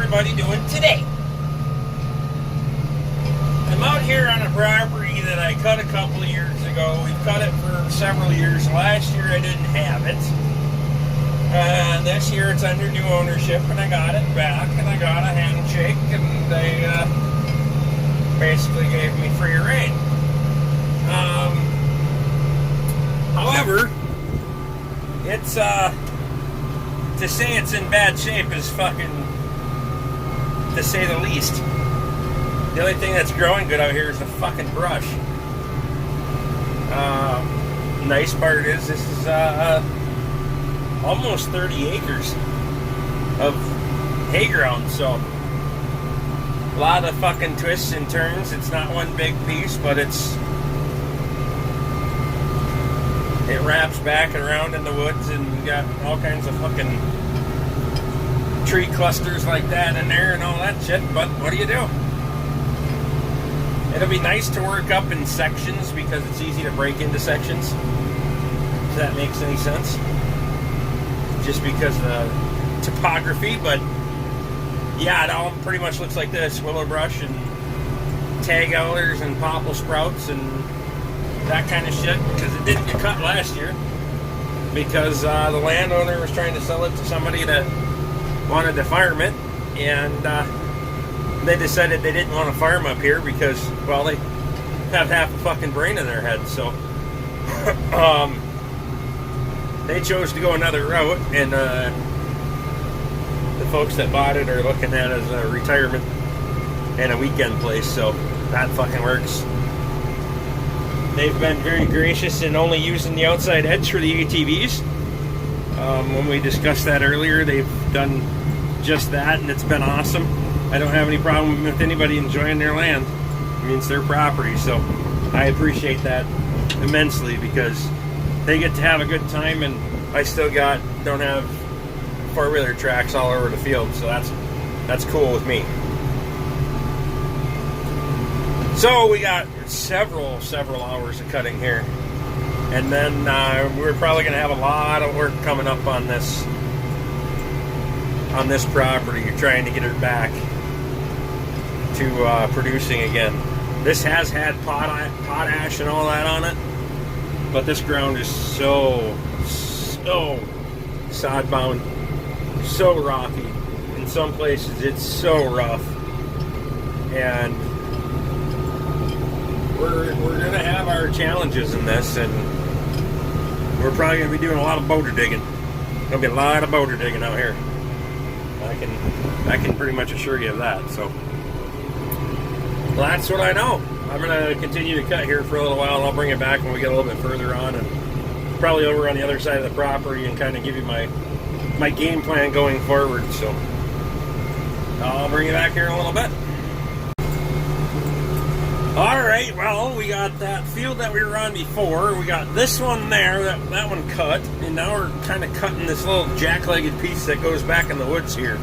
everybody doing today? I'm out here on a property that I cut a couple of years ago. We've cut it for several years. Last year I didn't have it. And this year it's under new ownership, and I got it back, and I got a handshake, and they basically gave me free rein. However, it's to say it's in bad shape is fucking, to say the least. The only thing that's growing good out here is the fucking brush. Nice part is this is almost 30 acres of hay ground, so a lot of fucking twists and turns. It's not one big piece, but it wraps back and around in the woods, and you got all kinds of fucking tree clusters like that in there and all that shit. But what do you do? It'll be nice to work up in sections because it's easy to break into sections, if that makes any sense, just because of the topography. But yeah, it all pretty much looks like this: willow brush and tag alders and popple sprouts and that kind of shit, because it didn't get cut last year because the landowner was trying to sell it to somebody that wanted to farm it, and they decided they didn't want to farm up here because, well, they have half a fucking brain in their head. So they chose to go another route, and the folks that bought it are looking at it as a retirement and a weekend place, so that fucking works. They've been very gracious in only using the outside edge for the ATVs. When we discussed that earlier, they've done just that, and it's been awesome. I don't have any problem with anybody enjoying their land. I mean, it's their property, so I appreciate that immensely because they get to have a good time, and I still don't have four-wheeler tracks all over the field, so that's cool with me. So we got several hours of cutting here, and then we're probably going to have a lot of work coming up on this property. You're trying to get it back to producing again. This has had potash and all that on it, but this ground is so sod bound, so rocky. In some places it's so rough, and we're gonna have our challenges in this, and we're probably gonna be doing a lot of boulder digging. Gonna be a lot of boulder digging out here. I can pretty much assure you of that. So well, that's what I know. I'm gonna continue to cut here for a little while, and I'll bring it back when we get a little bit further on, and probably over on the other side of the property, and kind of give you my game plan going forward. So I'll bring you back here in a little bit. Alright, well, we got that field that we were on before. We got this one there, that one cut, and now we're kind of cutting this little jack-legged piece that goes back in the woods here.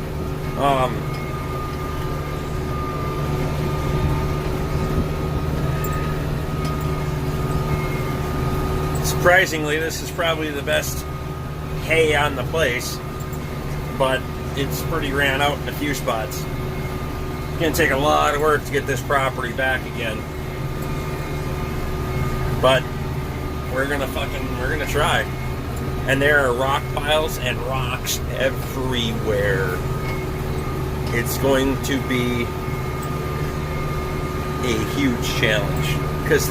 Surprisingly, this is probably the best hay on the place, but it's pretty ran out in a few spots. It's gonna take a lot of work to get this property back again, but we're gonna try. And there are rock piles and rocks everywhere. It's going to be a huge challenge because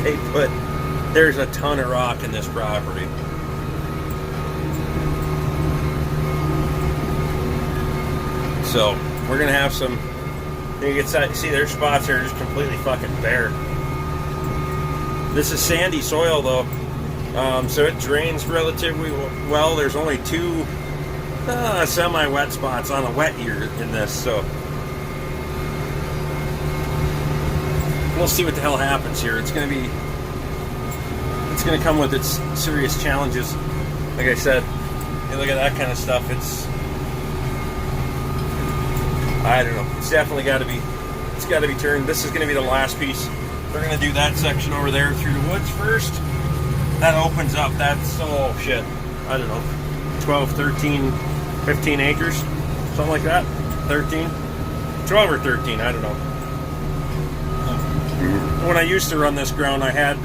there's a ton of rock in this property. So we're gonna have some. You can see their spots are just completely fucking bare. This is sandy soil though, so it drains relatively well. There's only two semi-wet spots on a wet year in this, so we'll see what the hell happens here. It's gonna come with its serious challenges. Like I said, you look at that kind of stuff. I don't know. It's definitely got to be turned. This is going to be the last piece. We're going to do that section over there through the woods first. That opens up. That's, oh shit, I don't know, 12, 13, 15 acres, something like that. 13. 12 or 13, I don't know. When I used to run this ground, I had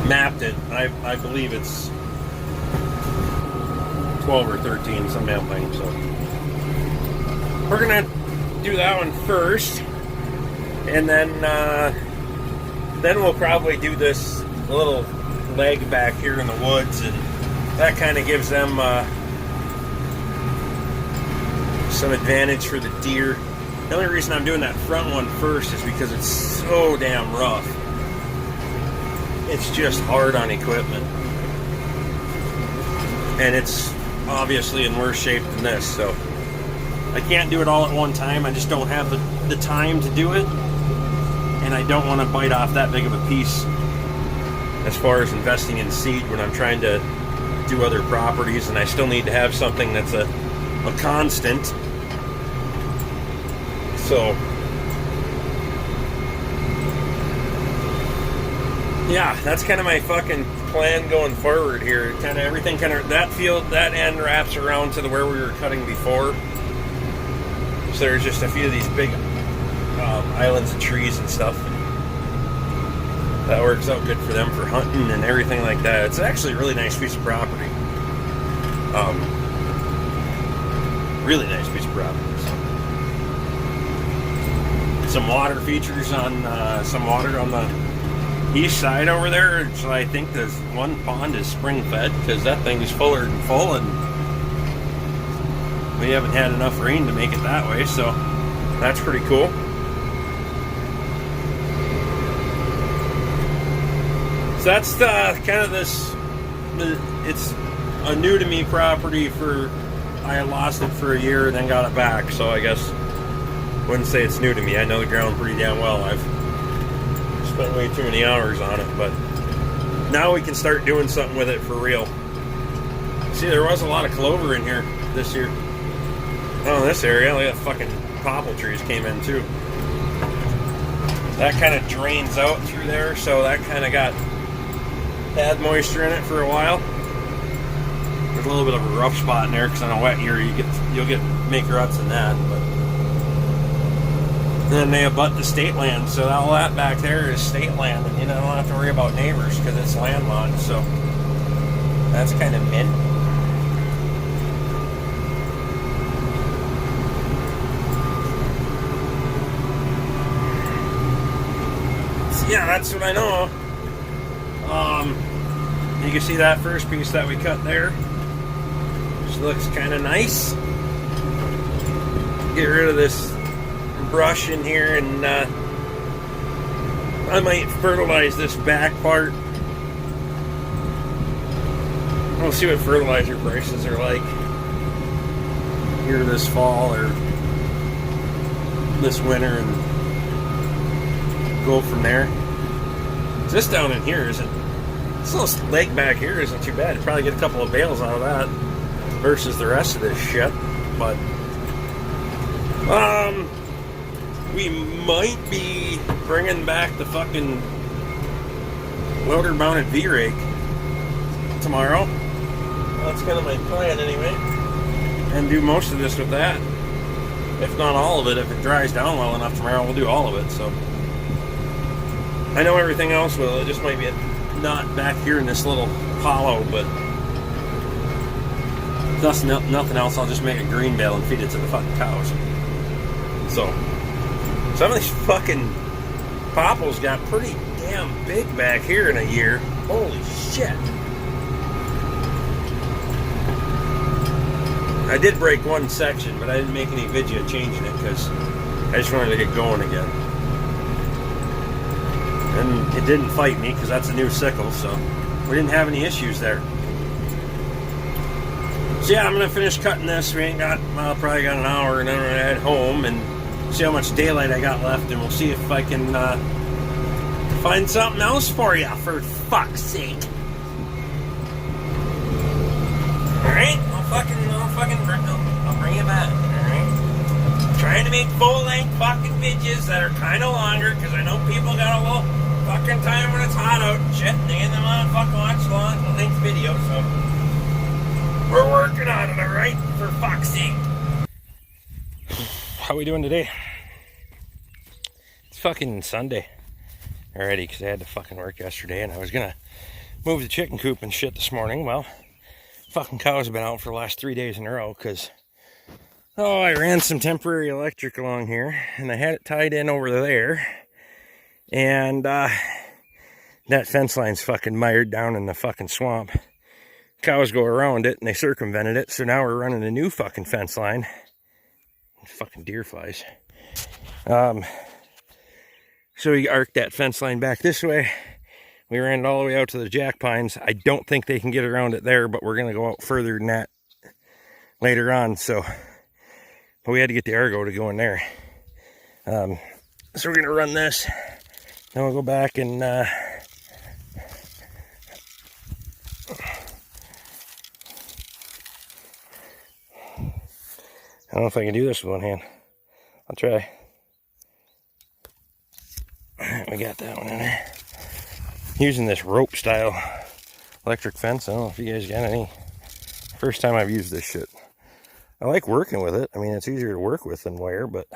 mapped it. I believe it's 12 or 13, some damn thing. So we're gonna do that one first, and then we'll probably do this little leg back here in the woods, and that kind of gives them some advantage for the deer. The only reason I'm doing that front one first is because it's so damn rough. It's just hard on equipment, and it's obviously in worse shape than this, so I can't do it all at one time. I just don't have the time to do it, and I don't want to bite off that big of a piece as far as investing in seed when I'm trying to do other properties, and I still need to have something that's a constant. So yeah, that's kind of my fucking plan going forward here. Kind of everything, that end wraps around to where we were cutting before. So there's just a few of these big islands of trees and stuff. That works out good for them for hunting and everything like that. It's actually a really nice piece of property. Really nice piece of property. Some water features on some water on the east side over there. So I think there's one pond is spring fed because that thing is fuller than full, and we haven't had enough rain to make it that way, so that's pretty cool. So that's kind of this. It's a new to me property. I lost it for a year and then got it back, so I guess wouldn't say it's new to me. I know the ground pretty damn well. I've spent way too many hours on it, but now we can start doing something with it for real. See, there was a lot of clover in here this year. Oh, in this area, look at fucking popple trees came in too. That kind of drains out through there, so that kind of had moisture in it for a while. There's a little bit of a rough spot in there because on a wet year you'll make ruts in that, but then they abut the state land, so all that back there is state land, and you don't have to worry about neighbors because it's landlocked. So that's kind of mint. So yeah, that's what I know. You can see that first piece that we cut there. Just looks kind of nice. Get rid of this brush in here, and I might fertilize this back part. We'll see what fertilizer prices are like here this fall or this winter, and go from there. This down in here this little lake back here isn't too bad. You'd probably get a couple of bales out of that versus the rest of this shit. But we might be bringing back the fucking loader mounted V-rake tomorrow. That's kind of my plan anyway. And do most of this with that. If not all of it, if it dries down well enough tomorrow, we'll do all of it. So I know everything else will. It just might be not back here in this little hollow, but if nothing else, I'll just make a green bale and feed it to the fucking cows. So some of these fucking popples got pretty damn big back here in a year. Holy shit. I did break one section, but I didn't make any video changing it because I just wanted to get going again. And it didn't fight me because that's a new sickle, so we didn't have any issues there. So yeah, I'm going to finish cutting this. We probably got an hour, and then I'm going to head home and see how much daylight I got left, and we'll see if I can find something else for you, for fuck's sake. Alright, I'll bring you back, alright? Trying to make full-length fucking videos that are kind of longer, because I know people got a little fucking time when it's hot out and shit, and they don't want to fucking watch long-length videos, so we're working on it, alright? For fuck's sake. How we doing today? It's fucking Sunday already because I had to fucking work yesterday and I was gonna move the chicken coop and shit this morning. Well, fucking cows have been out for the last 3 days in a row because I ran some temporary electric along here and I had it tied in over there, and that fence line's fucking mired down in the fucking swamp. Cows go around it and they circumvented it, so now we're running a new fucking fence line. Fucking deer flies. So we arced that fence line back this way. We ran it all the way out to the jack pines. I don't think they can get around it there, but we're gonna go out further than that later on. So, but we had to get the Argo to go in there. So we're gonna run this. Then we'll go back and I don't know if I can do this with one hand. I'll try. We got that one in there. Using this rope style electric fence. I don't know if you guys got any. First time I've used this shit. I like working with it. I mean, it's easier to work with than wire, but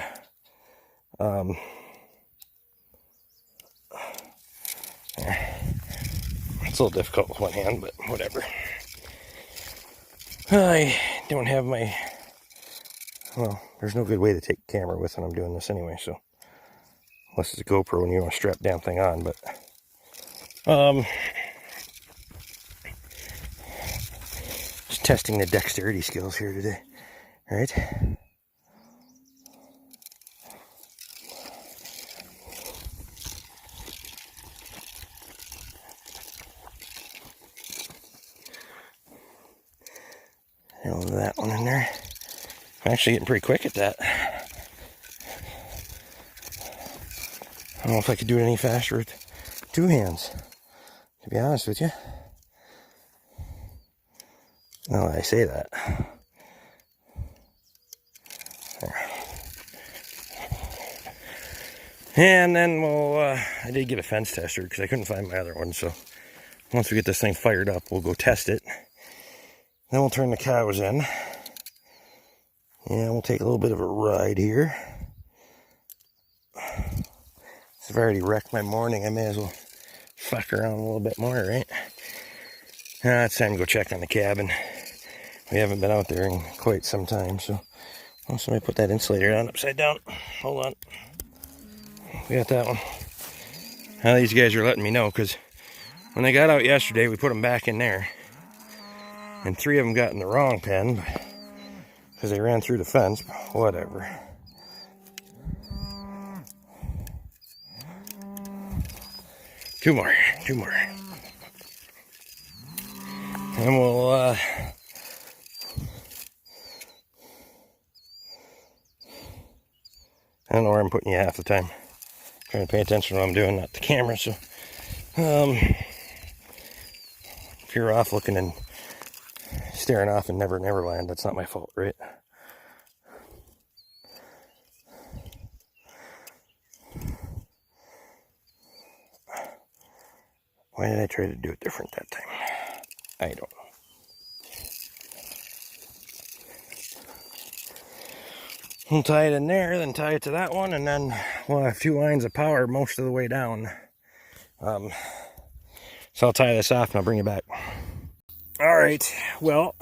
it's a little difficult with one hand, but whatever. I don't have my... Well, there's no good way to take a camera with when I'm doing this anyway, so unless it's a GoPro and you want to strap the damn thing on, but just testing the dexterity skills here today. All right. That one in there. I'm actually getting pretty quick at that. I don't know if I could do it any faster with two hands, to be honest with you. Now that I say that. There. And then I did get a fence tester because I couldn't find my other one. So once we get this thing fired up, we'll go test it. Then we'll turn the cows in. And we'll take a little bit of a ride here. I've already wrecked my morning. I may as well fuck around a little bit more, right? Now it's time to go check on the cabin. We haven't been out there in quite some time, so somebody put that insulator on upside down. Hold on. We got that one. Now these guys are letting me know, because when they got out yesterday, we put them back in there. And 3 of them got in the wrong pen, because they ran through the fence. Whatever. Two more. And we'll, I don't know where I'm putting you half the time. I'm trying to pay attention to what I'm doing, not the camera, so, if you're off looking and staring off in Neverland, that's not my fault, right? Why did I try to do it different that time? I don't know. We'll tie it in there, then tie it to that one, and then we'll have 2 lines of power most of the way down. So I'll tie this off and I'll bring it back. Alright, well,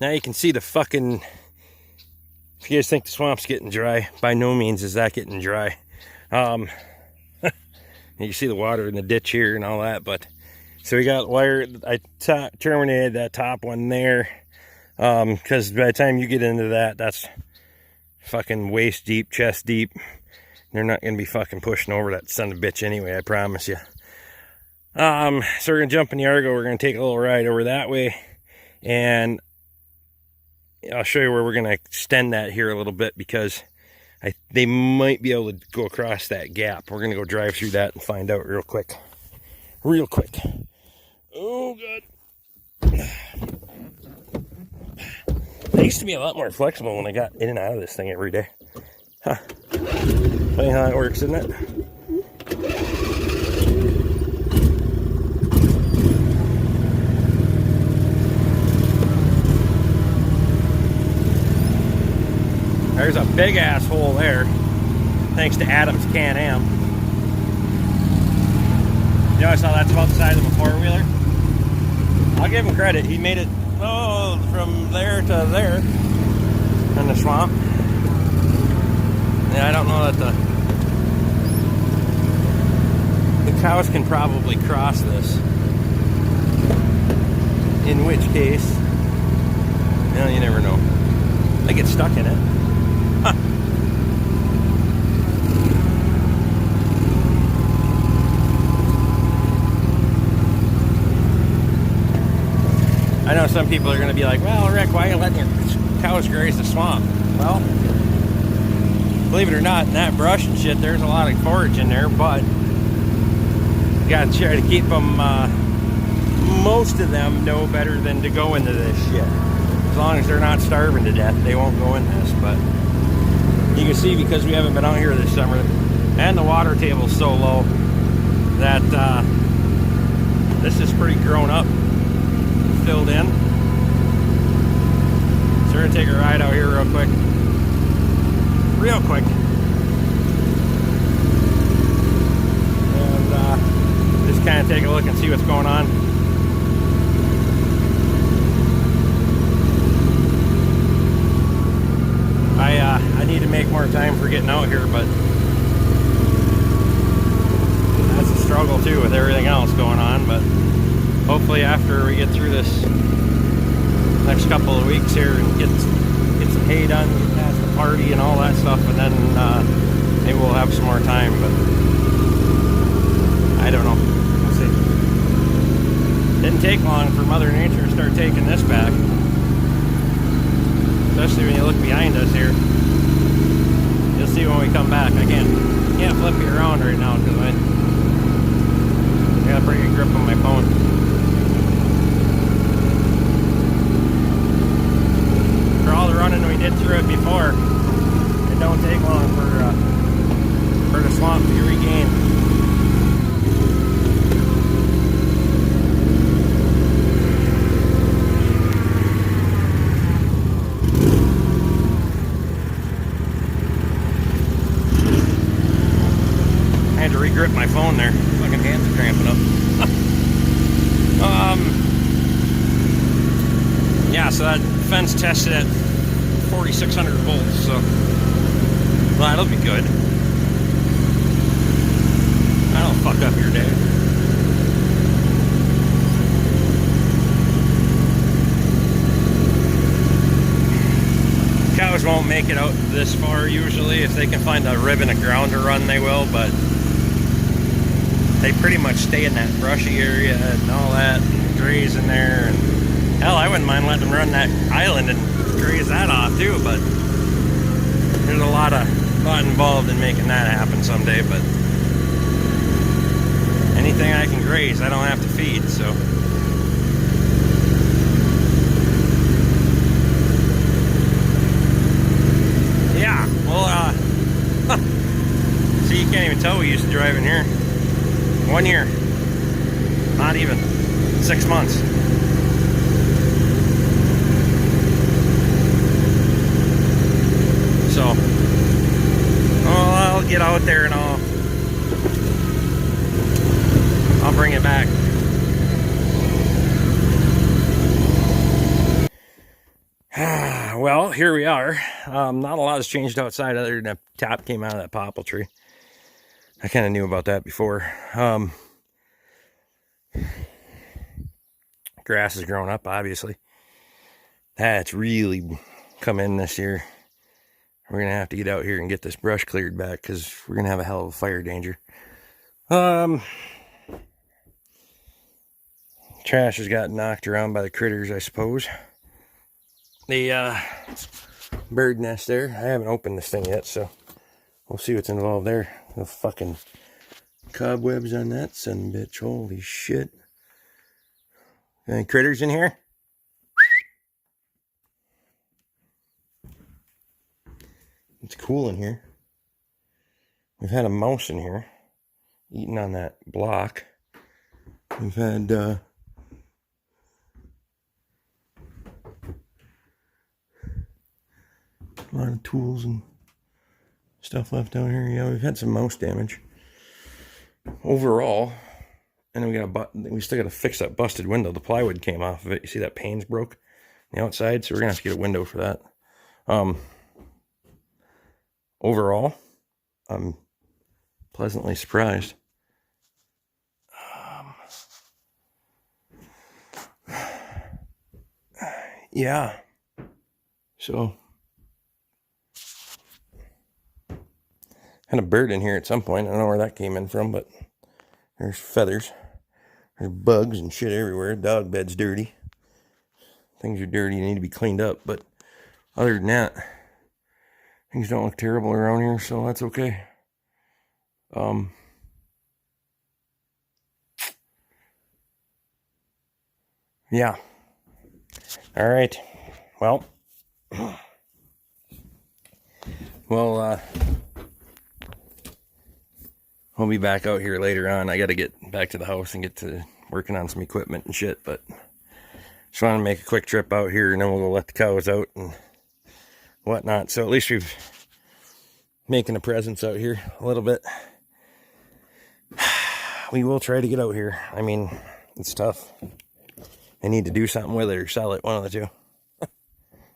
now you can see the fucking... If you guys think the swamp's getting dry, by no means is that getting dry. You see the water in the ditch here and all that, but... So we got wire, I terminated that top one there, because by the time you get into that, that's fucking waist deep, chest deep. They're not going to be fucking pushing over that son of a bitch anyway, I promise you. So we're going to jump in the Argo, we're going to take a little ride over that way, and I'll show you where we're going to extend that here a little bit, because they might be able to go across that gap. We're going to go drive through that and find out real quick. Oh, God. I used to be a lot more flexible when I got in and out of this thing every day. Huh. Funny how it works, isn't it? There's a big ass hole there, thanks to Adam's Can-Am. You know, I saw that's about the size of a four-wheeler. I'll give him credit. He made it from there to there in the swamp. Yeah, I don't know that the cows can probably cross this. In which case, well, you never know. They get stuck in it. Huh. I know some people are going to be like, well, Rick, why are you letting your cows graze the swamp? Well, believe it or not, in that brush and shit, there's a lot of forage in there, but you got to try to keep them, most of them know better than to go into this shit. As long as they're not starving to death, they won't go in this. But you can see, because we haven't been out here this summer, and the water table's so low, that this is pretty grown up, filled in. So we're gonna take a ride out here real quick. Real quick. And just kind of take a look and see what's going on. I need to make more time for getting out here, but that's a struggle too with everything else going on. But hopefully after we get through this next couple of weeks here and get some hay done, get past the party and all that stuff, and then maybe we'll have some more time. But I don't know. We'll see. Didn't take long for Mother Nature to start taking this back, especially when you look behind us here. You'll see when we come back. I can't flip you around right now because I got a pretty good grip on my phone. For all the running we did through it before, it don't take long for the swamp to be regained. I had to re-grip my phone there. Fucking hands are cramping up. Yeah, so that fence tested at 4,600 volts, so well, that'll be good. That'll fuck up your day. Cows won't make it out this far usually. If they can find a ribbon of ground to run, they will, but they pretty much stay in that brushy area and all that, and graze in there. And hell, I wouldn't mind letting them run that island and graze that off too, but there's a lot involved in making that happen someday. But anything I can graze, I don't have to feed, so. Yeah, well, see, you can't even tell we used to drive in here. 1 year, not even 6 months. So, well, I'll get out there and I'll bring it back. Well, here we are. Not a lot has changed outside other than a tap came out of that popple tree. I kind of knew about that before. Grass has grown up, obviously. That's really come in this year. We're going to have to get out here and get this brush cleared back because we're going to have a hell of a fire danger. Trash has got knocked around by the critters, I suppose. The bird nest there. I haven't opened this thing yet, so we'll see what's involved there. The fucking cobwebs on that son of a bitch. Holy shit. Any critters in here? It's cool in here. We've had a mouse in here eating on that block. We've had A lot of tools and stuff left out here. Yeah, we've had some mouse damage overall, and we still got to fix that busted window. The plywood came off of it. You see that pane's broke on the outside, so we're gonna have to get a window for that. Overall, I'm pleasantly surprised. Yeah. So, had a bird in here at some point. I don't know where that came in from, but there's feathers. There's bugs and shit everywhere. Dog bed's dirty. Things are dirty, they need to be cleaned up. But other than that, things don't look terrible around here, so that's okay. Yeah. All right. Well, we'll be back out here later on. I got to get back to the house and get to working on some equipment and shit, but just want to make a quick trip out here, and then we'll go let the cows out and whatnot. So at least we've making a presence out here a little bit. We will try to get out here. I mean, it's tough. I need to do something with it or sell it, one of the two.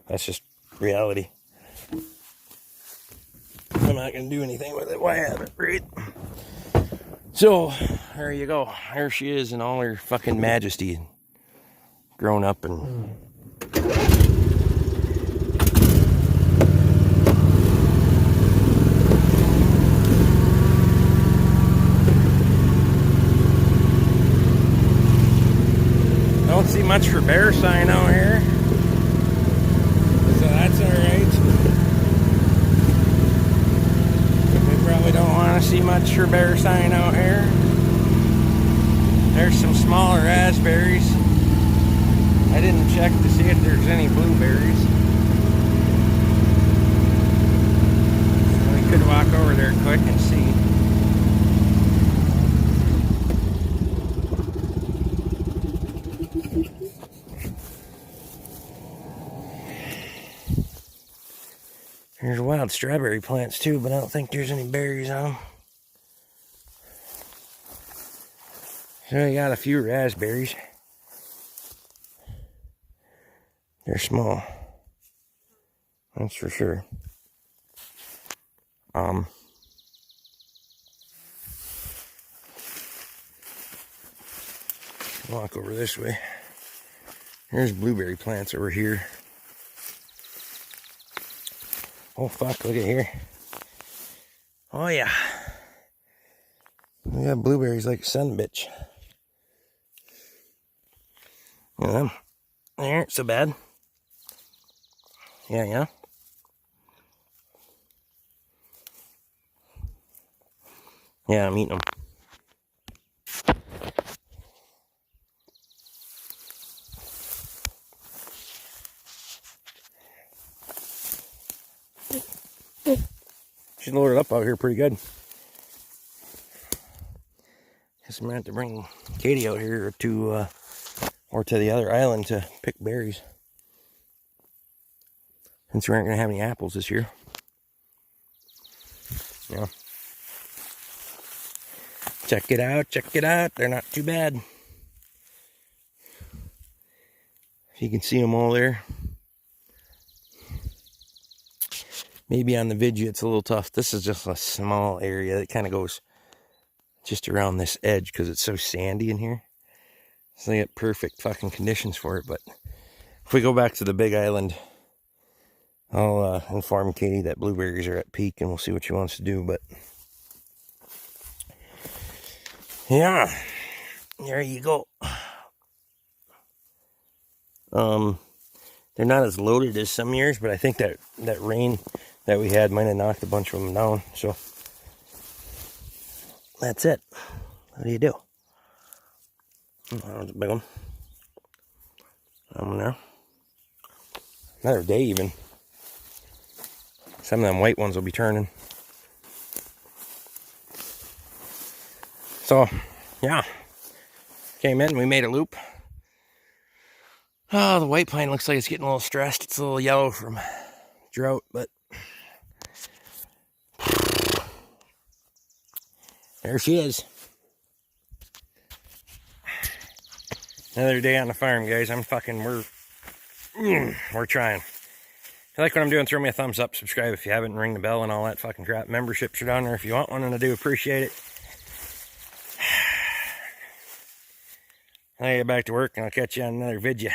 That's just reality. I'm not going to do anything with it. Why have it, right? So, there you go. There she is in all her fucking majesty. Grown up and... Don't see much for bear sign out here. So that's alright. We probably don't want to see much for bear sign out here. There's some smaller raspberries. I didn't check to see if there's any blueberries. So we could walk over there quick and see. There's wild strawberry plants too, but I don't think there's any berries on them. So I got a few raspberries. They're small. That's for sure. Walk over this way. There's blueberry plants over here. Oh fuck, look at here. Oh yeah. We got blueberries like a son bitch. Yeah, they aren't so bad. Yeah. Yeah, I'm eating them. She's loaded up out here pretty good. Guess I'm gonna have to bring Katie out here to the other island to pick berries, since we aren't gonna have any apples this year. Yeah. Check it out. They're not too bad. If you can see them all there. Maybe on the video it's a little tough. This is just a small area that kind of goes just around this edge because it's so sandy in here. So they get perfect fucking conditions for it. But if we go back to the big island, I'll inform Katie that blueberries are at peak and we'll see what she wants to do. But yeah, there you go. They're not as loaded as some years, but I think that rain that we had might have knocked a bunch of them down. So that's it. What do you do? Oh, that was a big one. That one there. Another day even. Some of them white ones will be turning. So, yeah. Came in, we made a loop. Oh, the white pine looks like it's getting a little stressed. It's a little yellow from drought, but There she is. Another day on the farm, guys. We're trying. If you like what I'm doing, throw me a thumbs up, subscribe if you haven't, and ring the bell and all that fucking crap. Memberships are down there if you want one, and I do appreciate it. I'll get back to work, and I'll catch you on another video.